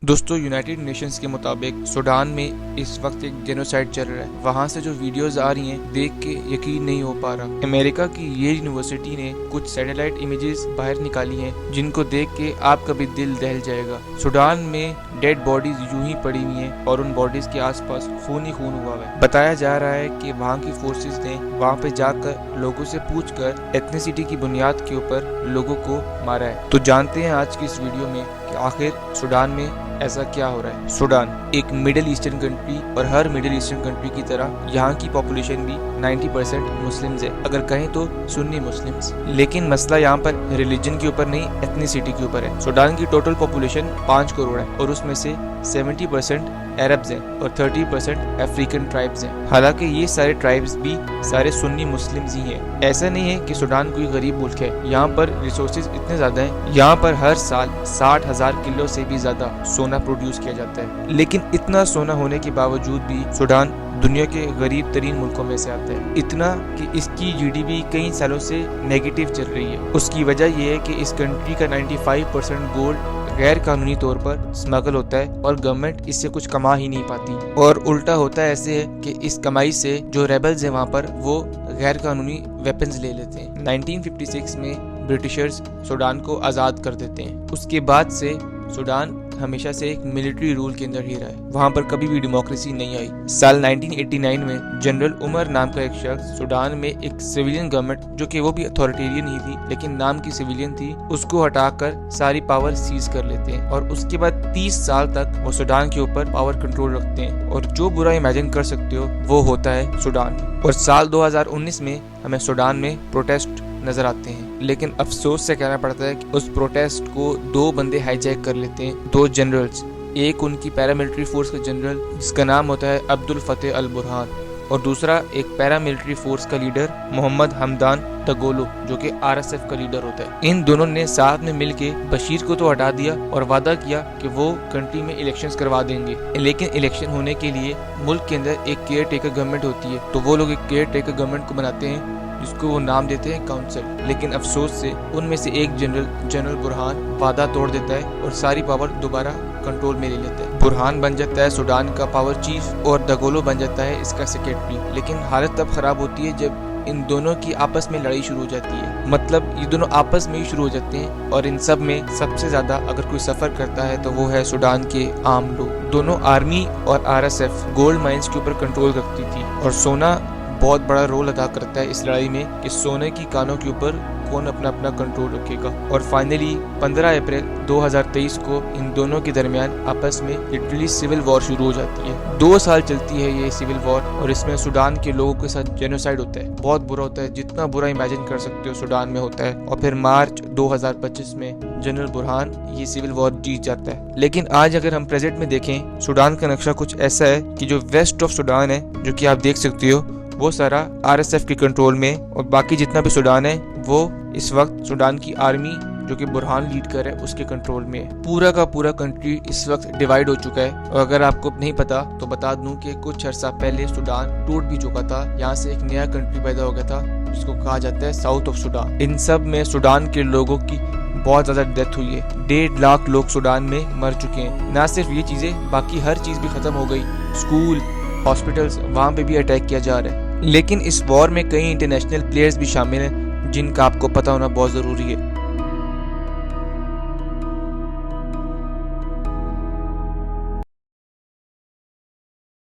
دوستو United nations کے مطابق سوڈان میں اس وقت ایک جینوسائیڈ چل رہا ہے۔ وہاں سے جو ویڈیوز آ رہی ہیں دیکھ کے یقین نہیں ہو پا رہا۔ امریکہ کی یہ یونیورسٹی نے کچھ سیٹلائٹ امیجز باہر نکالی ہیں جن کو دیکھ کے آپ کا بھی دل دہل جائے گا۔ سوڈان میں ڈیڈ باڈیز یوں ہی پڑی ہوئی ہیں اور ان باڈیز کے آس پاس خون ہی خون ہوا ہے۔ بتایا جا رہا ہے کہ وہاں کی فورسز نے وہاں پہ جا کر لوگوں سے پوچھ کر ایتھنیسٹی کی بنیاد کے اوپر لوگوں کو مارا ہے۔ تو جانتے ہیں آج کی اس ویڈیو میں کہ آخر سوڈان میں ایسا کیا ہو رہا ہے۔ سوڈان ایک مڈل ایسٹرن کنٹری اور ہر مڈل ایسٹرن کنٹری کی طرح یہاں کی پاپولیشن بھی 90% مسلمز ہے، اگر کہیں تو سنی مسلمز۔ لیکن مسئلہ یہاں پر ریلیجن کے اوپر نہیں، ایتھنیسٹی کے اوپر ہے۔ سوڈان کی ٹوٹل پاپولیشن 5 کروڑ ہے اور اس میں سے 70% عربز ہیں اور 30% افریقن ٹرائبز ہیں۔ حالانکہ یہ سارے ٹرائبز بھی سارے سنی مسلمز ہی ہیں۔ ایسا نہیں ہے کہ سوڈان کوئی غریب ملک ہے، یہاں پر ریسورسز اتنے زیادہ ہیں، یہاں پر ہر سال 60,000 کلو سے بھی زیادہ سونا پروڈیوس کیا جاتا ہے۔ لیکن اتنا سونا ہونے کے باوجود بھی سوڈان دنیا کے غریب ترین ملکوں میں سے آتا ہے، اتنا کہ اس کی جی ڈی پی کئی سالوں سے نیگیٹو چل رہی ہے۔ اس کی وجہ یہ ہے کہ اس کنٹری کا 95% گولڈ غیر قانونی طور پر اسمگل ہوتا ہے اور گورنمنٹ اس سے کچھ کما ہی نہیں پاتی، اور الٹا ہوتا ہے ایسے ہے کہ اس کمائی سے جو ریبلز ہیں وہاں پر وہ غیر قانونی ویپنز لے لیتے ہیں۔ 1956 میں برٹشرز سوڈان کو آزاد کر دیتے ہیں۔ اس کے بعد سے سوڈان ہمیشہ سے ایک ملٹری رول کے اندر ہی رہا ہے، وہاں پر کبھی بھی ڈیموکریسی نہیں آئی۔ سال 1989 میں جنرل عمر نام کا ایک شخص سوڈان میں ایک سویلین گورنمنٹ، جو کہ وہ بھی اتھارٹیرین ہی تھی لیکن نام کی سویلین تھی، اس کو ہٹا کر ساری پاور سیز کر لیتے ہیں اور اس کے بعد 30 سال تک وہ سوڈان کے اوپر پاور کنٹرول رکھتے ہیں، اور جو برا امیجن کر سکتے ہو وہ ہوتا ہے سوڈان میں۔ اور سال 2019 میں ہمیں سوڈان میں پروٹیسٹ نظر آتے ہیں، لیکن افسوس سے کہنا پڑتا ہے کہ اس پروٹیسٹ کو 2 بندے ہائی جیک کر لیتے ہیں، 2 جنرلز۔ ایک ان کی پیراملٹری فورس کا جنرل جس کا نام ہوتا ہے عبد الفتح البرہان، اور دوسرا ایک پیراملٹری فورس کا لیڈر محمد حمدان دگولو جو کہ RSF کا لیڈر ہوتا ہے۔ ان دونوں نے ساتھ میں مل کے بشیر کو تو ہٹا دیا اور وعدہ کیا کہ وہ کنٹری میں الیکشنز کروا دیں گے، لیکن الیکشن ہونے کے لیے ملک کے اندر ایک کیئر ٹیکر گورنمنٹ ہوتی ہے، تو وہ لوگ ایک کیئر ٹیکر گورنمنٹ کو بناتے ہیں جس کو وہ نام دیتے ہیں کاؤنسل۔ لیکن افسوس سے ان میں سے ایک جنرل برہان وعدہ توڑ دیتا ہے اور ساری پاور دوبارہ کنٹرول میں لے لیتا ہے۔ برہان بن جاتا ہے سوڈان کا پاور چیف اور دگولو بن جاتا ہے اس کا سیکرٹری۔ لیکن حالت تب خراب ہوتی ہے جب ان دونوں کی آپس میں لڑائی شروع ہو جاتی ہے، مطلب یہ دونوں آپس میں ہی شروع ہو جاتے ہیں، اور ان سب میں سب سے زیادہ اگر کوئی سفر کرتا ہے تو وہ ہے سوڈان کے عام لوگ۔ دونوں آرمی اور RSF گولڈ مائنز کے اوپر کنٹرول رکھتی تھی، اور سونا بہت بڑا رول ادا کرتا ہے اس لڑائی میں کہ سونے کی کانوں کے اوپر کون اپنا کنٹرول رکھے گا۔ اور فائنلی 15 اپریل 2023 کو ان دونوں کے درمیان آپس میں لٹرلی سول وار شروع ہو جاتی ہے۔ 2 سال چلتی ہے یہ سول وار، اور اس میں سوڈان کے لوگوں کے ساتھ جینوسائیڈ ہوتا ہے، بہت برا ہوتا ہے، جتنا برا امیجن کر سکتے ہو سوڈان میں ہوتا ہے۔ اور پھر مارچ 2025 میں جنرل برہان یہ سول وار جیت جاتا ہے۔ لیکن آج اگر ہم پریزنٹ میں دیکھیں سوڈان کا نقشہ کچھ ایسا ہے کہ جو ویسٹ آف سوڈان ہے، جو کہ آپ دیکھ سکتے ہو، وہ سارا RSF کے کنٹرول میں، اور باقی جتنا بھی سوڈان ہے وہ اس وقت سوڈان کی آرمی جو کہ برہان لیڈ کر ہے اس کے کنٹرول میں ہے۔ پورا کا پورا کنٹری اس وقت ڈیوائیڈ ہو چکا ہے، اور اگر آپ کو نہیں پتا تو بتا دوں کہ کچھ عرصہ پہلے سوڈان ٹوٹ بھی چکا تھا، یہاں سے ایک نیا کنٹری پیدا ہو گیا تھا جس کو کہا جاتا ہے ساؤتھ آف سوڈان۔ ان سب میں سوڈان کے لوگوں کی بہت زیادہ ڈیتھ ہوئی ہے، 1.5 لاکھ لوگ سوڈان میں مر چکے ہیں۔ نہ صرف یہ چیزیں، باقی ہر چیز بھی ختم ہو گئی، اسکول، ہاسپٹلز، وہاں پہ بھی اٹیک کیا جا رہا ہے۔ لیکن اس وار میں کئی انٹرنیشنل پلیئرز بھی شامل ہیں جن کا آپ کو پتہ ہونا بہت ضروری ہے۔